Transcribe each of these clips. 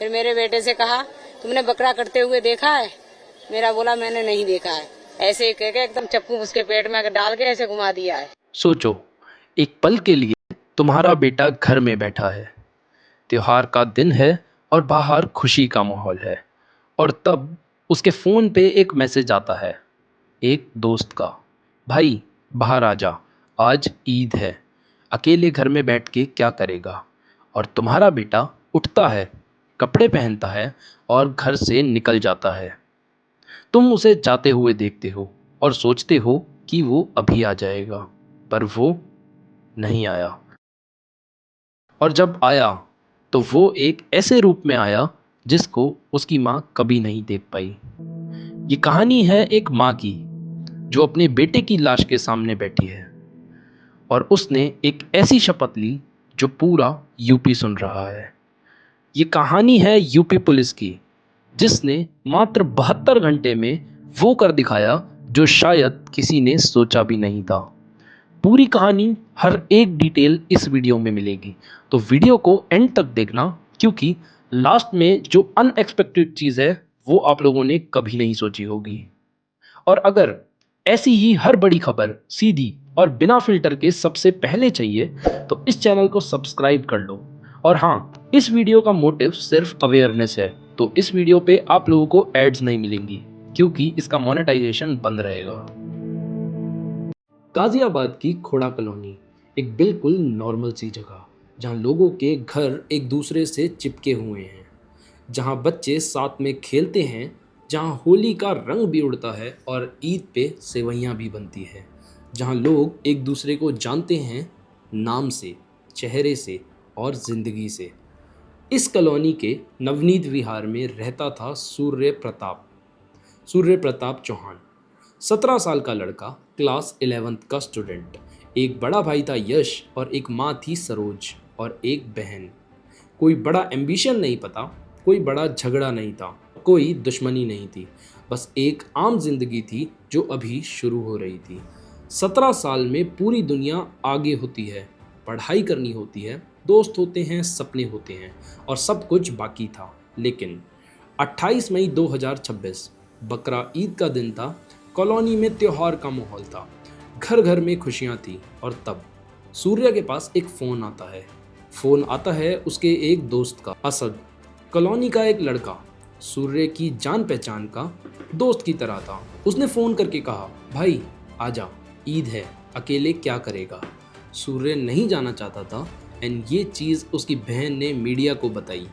फिर मेरे बेटे से कहा, तुमने बकरा कटते हुए देखा है? मेरा बोला, मैंने नहीं देखा है। ऐसे कह के एकदम चप्पू उसके पेट में डाल के ऐसे घुमा दिया है। सोचो, एक पल के लिए तुम्हारा बेटा घर में बैठा है, त्योहार का दिन है और बाहर खुशी का माहौल है, और तब उसके फ़ोन पे एक मैसेज आता है एक दोस्त का, भाई बाहर आ जा, आज ईद है, अकेले घर में बैठ के क्या करेगा। और तुम्हारा बेटा उठता है, कपड़े पहनता है और घर से निकल जाता है। तुम उसे जाते हुए देखते हो और सोचते हो कि वो अभी आ जाएगा, पर वो नहीं आया। और जब आया तो वो एक ऐसे रूप में आया जिसको उसकी माँ कभी नहीं देख पाई। ये कहानी है एक माँ की जो अपने बेटे की लाश के सामने बैठी है और उसने एक ऐसी शपथ ली जो पूरा यूपी सुन रहा है। ये कहानी है यूपी पुलिस की, जिसने मात्र 72 घंटे में वो कर दिखाया जो शायद किसी ने सोचा भी नहीं था। पूरी कहानी, हर एक डिटेल इस वीडियो में मिलेगी, तो वीडियो को एंड तक देखना, क्योंकि लास्ट में जो अनएक्सपेक्टेड चीज़ है वो आप लोगों ने कभी नहीं सोची होगी। और अगर ऐसी ही हर बड़ी खबर सीधी और बिना फिल्टर के सबसे पहले चाहिए तो इस चैनल को सब्सक्राइब कर लो। और हाँ, इस वीडियो का मोटिव सिर्फ अवेयरनेस है, तो इस वीडियो पे आप लोगों को एड्स नहीं मिलेंगी क्योंकि इसका मोनेटाइजेशन बंद रहेगा। गाजियाबाद की खोड़ा कॉलोनी एक बिल्कुल नॉर्मल सी जगह, जहाँ लोगों के घर एक दूसरे से चिपके हुए हैं, जहाँ बच्चे साथ में खेलते हैं, जहाँ होली का रंग भी उड़ता है और ईद पे सेवइयाँ भी बनती है, जहाँ लोग एक दूसरे को जानते हैं नाम से, चेहरे से और ज़िंदगी से। इस कॉलोनी के नवनीत विहार में रहता था सूर्य प्रताप चौहान। 17 साल का लड़का, क्लास 11th का स्टूडेंट। एक बड़ा भाई था यश और एक माँ थी सरोज और एक बहन। कोई बड़ा एम्बिशन नहीं पता, कोई बड़ा झगड़ा नहीं था, कोई दुश्मनी नहीं थी, बस एक आम जिंदगी थी जो अभी शुरू हो रही थी। 17 साल में पूरी दुनिया आगे होती है, पढ़ाई करनी होती है, दोस्त होते हैं, सपने होते हैं और सब कुछ बाकी था। लेकिन 28 मई 2026 बकरा ईद का दिन था। कॉलोनी में त्योहार का माहौल था, घर घर में खुशियां थी। और तब सूर्य के पास एक फोन आता है उसके एक दोस्त का, असद, कॉलोनी का एक लड़का, सूर्य की जान पहचान का दोस्त की तरह था। उसने फोन करके कहा, भाई आजा, ईद है, अकेले क्या करेगा। सूर्य नहीं जाना चाहता था एंड ये चीज़ उसकी बहन ने मीडिया को बताई।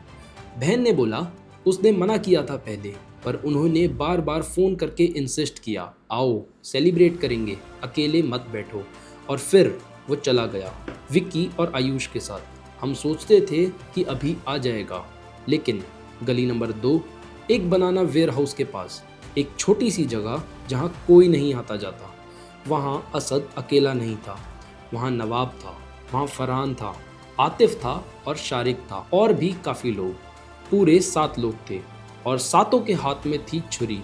बहन ने बोला उसने मना किया था पहले, पर उन्होंने बार बार फ़ोन करके इंसिस्ट किया, आओ सेलिब्रेट करेंगे, अकेले मत बैठो। और फिर वो चला गया विक्की और आयुष के साथ। हम सोचते थे कि अभी आ जाएगा, लेकिन गली नंबर 2, एक बनाना वेयर हाउस के पास, एक छोटी सी जगह जहाँ कोई नहीं आता जाता, वहाँ असद अकेला नहीं था। वहाँ नवाब था, वहाँ फरहान था, आतिफ था और शारिक था, और भी काफ़ी लोग। पूरे 7 लोग थे और सातों के हाथ में थी छुरी।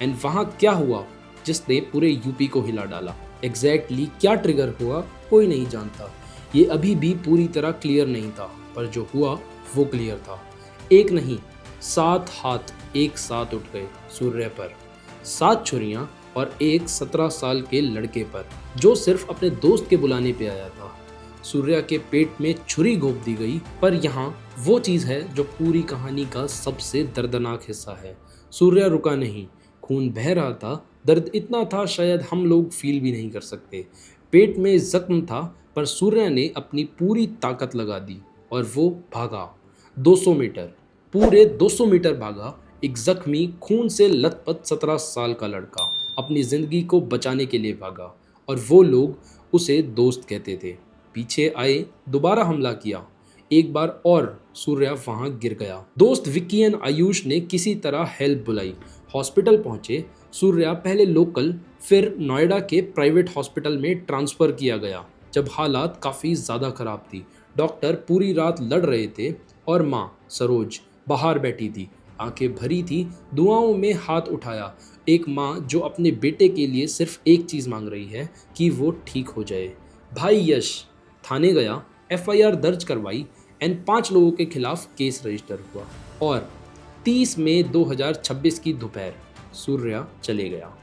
एंड वहाँ क्या हुआ जिसने पूरे यूपी को हिला डाला, एग्जैक्टली क्या ट्रिगर हुआ कोई नहीं जानता। ये अभी भी पूरी तरह क्लियर नहीं था, पर जो हुआ वो क्लियर था। एक नहीं, 7 हाथ एक साथ उठ गए सूर्य पर, 7 छुरियाँ और एक 17 साल के लड़के पर जो सिर्फ अपने दोस्त के बुलाने पे आया था। सूर्या के पेट में छुरी घोंप दी गई। पर यहाँ वो चीज़ है जो पूरी कहानी का सबसे दर्दनाक हिस्सा है। सूर्या रुका नहीं, खून बह रहा था, दर्द इतना था शायद हम लोग फील भी नहीं कर सकते। पेट में जख्म था, पर सूर्या ने अपनी पूरी ताकत लगा दी और वो भागा 200 मीटर, पूरे 200 मीटर भागा। एक जख्मी, खून से लथपथ 17 साल का लड़का अपनी ज़िंदगी को बचाने के लिए भागा, और वो लोग उसे दोस्त कहते थे। पीछे आए, दोबारा हमला किया, एक बार और सूर्या वहां गिर गया। दोस्त विक्की एंड आयुष ने किसी तरह हेल्प बुलाई, हॉस्पिटल पहुंचे। सूर्या पहले लोकल, फिर नोएडा के प्राइवेट हॉस्पिटल में ट्रांसफ़र किया गया जब हालात काफ़ी ज़्यादा ख़राब थी। डॉक्टर पूरी रात लड़ रहे थे और माँ सरोज बाहर बैठी थी, आंखें भरी थी, दुआओं में हाथ उठाया। एक माँ जो अपने बेटे के लिए सिर्फ एक चीज़ मांग रही है कि वो ठीक हो जाए। भाई यश थाने गया, एफआईआर दर्ज करवाई, एंड 5 लोगों के खिलाफ केस रजिस्टर हुआ और 30 मई 2026 की दोपहर सूर्या चले गया।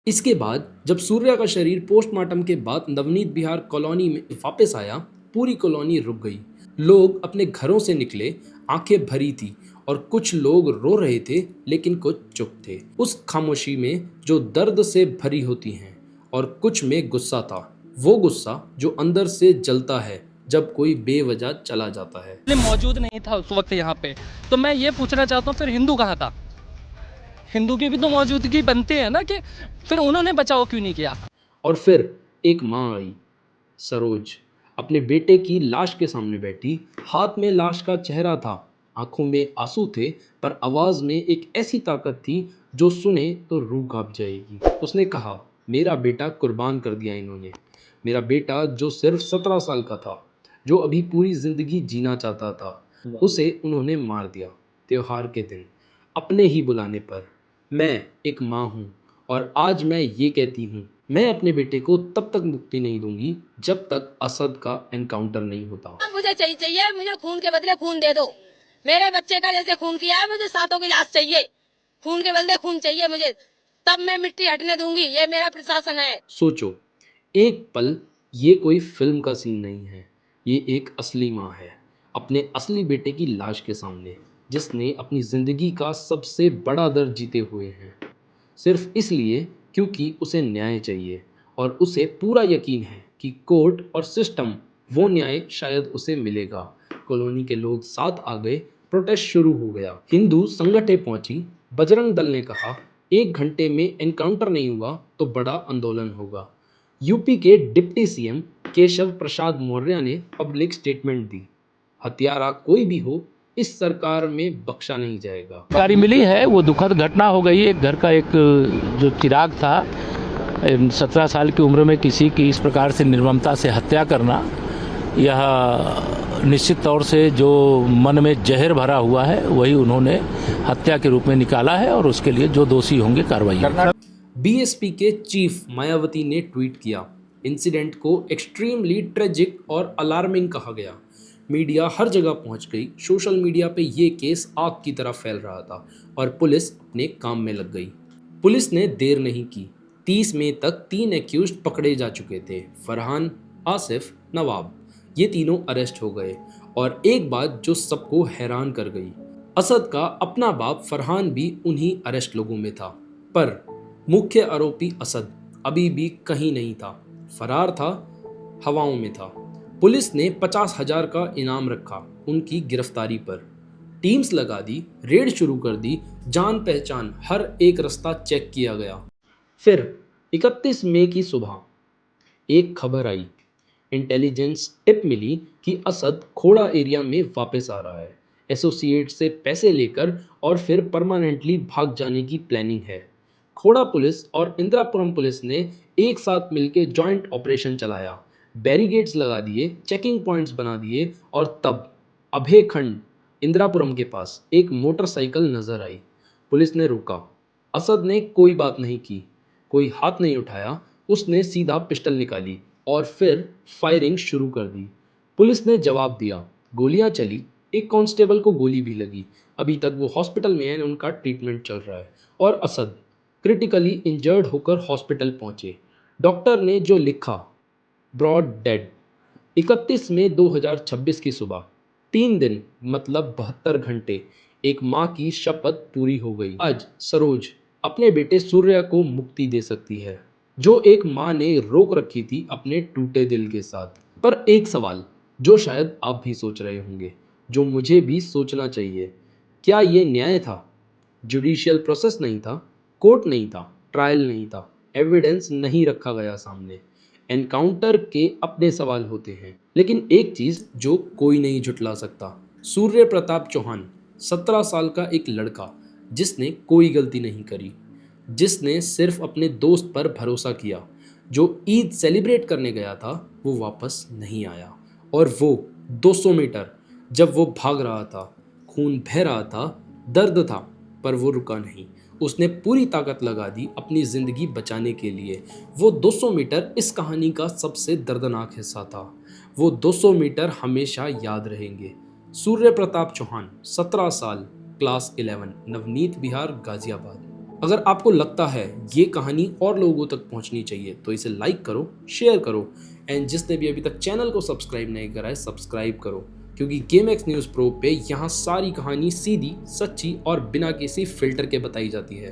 इसके बाद जब सूर्या का शरीर पोस्टमार्टम के बाद नवनीत विहार कॉलोनी में वापस आया, पूरी कॉलोनी रुक गई। लोग अपने घरों से निकले, आंखें भरी थी और कुछ लोग रो रहे थे लेकिन कुछ चुप थे। उस खामोशी में जो दर्द से भरी होती हैं और कुछ में गुस्सा था, वो गुस्सा जो अंदर से जलता है जब कोई बेवजह चला जाता है। मौजूद नहीं था उस वक्त यहाँ पे, तो मैं ये पूछना चाहता हूँ फिर हिंदू कहाँ था? हिंदू की भी तो मौजूदगी बनती है ना, कि फिर उन्होंने बचाव क्यों नहीं किया? और फिर एक माँ आई, सरोज, अपने बेटे की लाश के सामने बैठी। हाथ में लाश का चेहरा था, आंखों में आंसू थे, पर आवाज में एक ऐसी ताकत थी जो सुने तो रूह कांप जाएगी। उसने कहा, मेरा बेटा कुर्बान कर दिया इन्होंने। मेरा बेटा जो सिर्फ 17 साल का था, जो अभी पूरी जिंदगी जीना चाहता था, उसे उन्होंने मार दिया त्योहार के दिन, अपने ही बुलाने पर। मैं एक माँ हूँ और आज मैं ये कहती हूँ, मैं अपने बेटे को तब तक मुक्ति नहीं दूंगी जब तक असद का एनकाउंटर नहीं होता। मुझे चाहिए, मुझे खून के बदले खून दे दो। मेरे बच्चे का जैसे खून किया है, मुझे सातों की लाश चाहिए। खून के बदले खून चाहिए मुझे, तब मैं मिट्टी हटने दूंगी। ये मेरा प्रशासन है। सोचो, एक पल, ये कोई फिल्म का सीन नहीं है, ये एक असली माँ है अपने असली बेटे की लाश के सामने, जिसने अपनी जिंदगी का सबसे बड़ा दर्द जीते हुए हैं, सिर्फ इसलिए क्योंकि उसे न्याय चाहिए और उसे पूरा यकीन है कि कोर्ट और सिस्टम वो न्याय शायद उसे मिलेगा। कॉलोनी के लोग साथ आ गए, प्रोटेस्ट शुरू हो गया। हिंदू संगठन पहुंची, बजरंग दल ने कहा 1 घंटे में एनकाउंटर नहीं हुआ तो बड़ा आंदोलन होगा। यूपी के डिप्टी सीएम केशव प्रसाद मौर्य ने पब्लिक स्टेटमेंट दी, हत्यारा कोई भी हो, इस सरकार में बख्शा नहीं जाएगा। जानकारी मिली है वो दुखद घटना हो गई। एक घर का एक जो चिराग था, 17 साल की उम्र में किसी की इस प्रकार से निर्ममता से हत्या करना, यह निश्चित तौर से जो मन में जहर भरा हुआ है वही उन्होंने हत्या के रूप में निकाला है और उसके लिए जो दोषी होंगे कार्रवाई होगी। बीएसपी के चीफ मायावती ने ट्वीट किया, इंसिडेंट को एक्सट्रीमली ट्रेजिक और अलार्मिंग कहा गया। मीडिया हर जगह पहुंच गई। सोशल मीडिया पे ये केस आग की तरह फैल रहा था और पुलिस अपने काम में लग गई। पुलिस ने देर नहीं की। 30 मई तक 3 एक्यूज्ड पकड़े जा चुके थे, फरहान, आसिफ, नवाब। ये तीनों अरेस्ट हो गए और एक बात जो सबको हैरान कर गई, असद का अपना बाप फरहान भी उन्हीं अरेस्ट लोगों में था, पर मुख्य आरोपी असद अभी भी कहीं नहीं था, फरार था, हवाओं में था। पुलिस ने 50,000 का इनाम रखा उनकी गिरफ्तारी पर। टीम्स लगा दी, रेड शुरू कर दी, जान पहचान हर एक रास्ता चेक किया गया। फिर 31 मई की सुबह एक खबर आई, इंटेलिजेंस टिप मिली कि असद खोड़ा एरिया में वापस आ रहा है, एसोसिएट से पैसे लेकर और फिर परमानेंटली भाग जाने की प्लानिंग है। खोड़ा पुलिस और इंदिरापुरम पुलिस ने एक साथ मिलकर जॉइंट ऑपरेशन चलाया, बैरिगेड्स लगा दिए, चेकिंग पॉइंट्स बना दिए और तब अभय खंड इंदिरापुरम के पास एक मोटरसाइकिल नजर आई। पुलिस ने रोका, असद ने कोई बात नहीं की, कोई हाथ नहीं उठाया, उसने सीधा पिस्टल निकाली और फिर फायरिंग शुरू कर दी। पुलिस ने जवाब दिया, गोलियां चली, एक कांस्टेबल को गोली भी लगी, अभी तक वो हॉस्पिटल में है, उनका ट्रीटमेंट चल रहा है। और असद क्रिटिकली इंजर्ड होकर हॉस्पिटल पहुंचे। डॉक्टर ने जो लिखा, ब्रॉड डेड। 31 मई 2026 की सुबह, 3 दिन मतलब 72 घंटे, एक माँ की शपथ पूरी हो गई। आज सरोज अपने बेटे सूर्या को मुक्ति दे सकती है, जो एक माँ ने रोक रखी थी अपने टूटे दिल के साथ। पर एक सवाल जो शायद आप भी सोच रहे होंगे, जो मुझे भी सोचना चाहिए, क्या ये न्याय था? जुडिशियल प्रोसेस नहीं था, कोर्ट नहीं था, ट्रायल नहीं था, एविडेंस नहीं रखा गया सामने। एनकाउंटर के अपने सवाल होते हैं, लेकिन एक चीज जो कोई नहीं झुटला सकता, सूर्य प्रताप चौहान 17 साल का एक लड़का जिसने कोई गलती नहीं करी, जिसने सिर्फ अपने दोस्त पर भरोसा किया, जो ईद सेलिब्रेट करने गया था, वो वापस नहीं आया। और वो 200 मीटर जब वो भाग रहा था, खून बह रहा था, दर्द था, पर वो रुका नहीं। उसने पूरी ताकत लगा दी अपनी ज़िंदगी बचाने के लिए। वो 200 मीटर इस कहानी का सबसे दर्दनाक हिस्सा था। वो 200 मीटर हमेशा याद रहेंगे। सूर्य प्रताप चौहान, 17 साल, क्लास 11, नवनीत विहार, गाजियाबाद। अगर आपको लगता है ये कहानी और लोगों तक पहुंचनी चाहिए तो इसे लाइक करो, शेयर करो एंड जिसने भी अभी तक चैनल को सब्सक्राइब नहीं करा है सब्सक्राइब करो, क्योंकि गेमएक्स न्यूज़ प्रो पे यहाँ सारी कहानी सीधी, सच्ची और बिना किसी फिल्टर के बताई जाती है।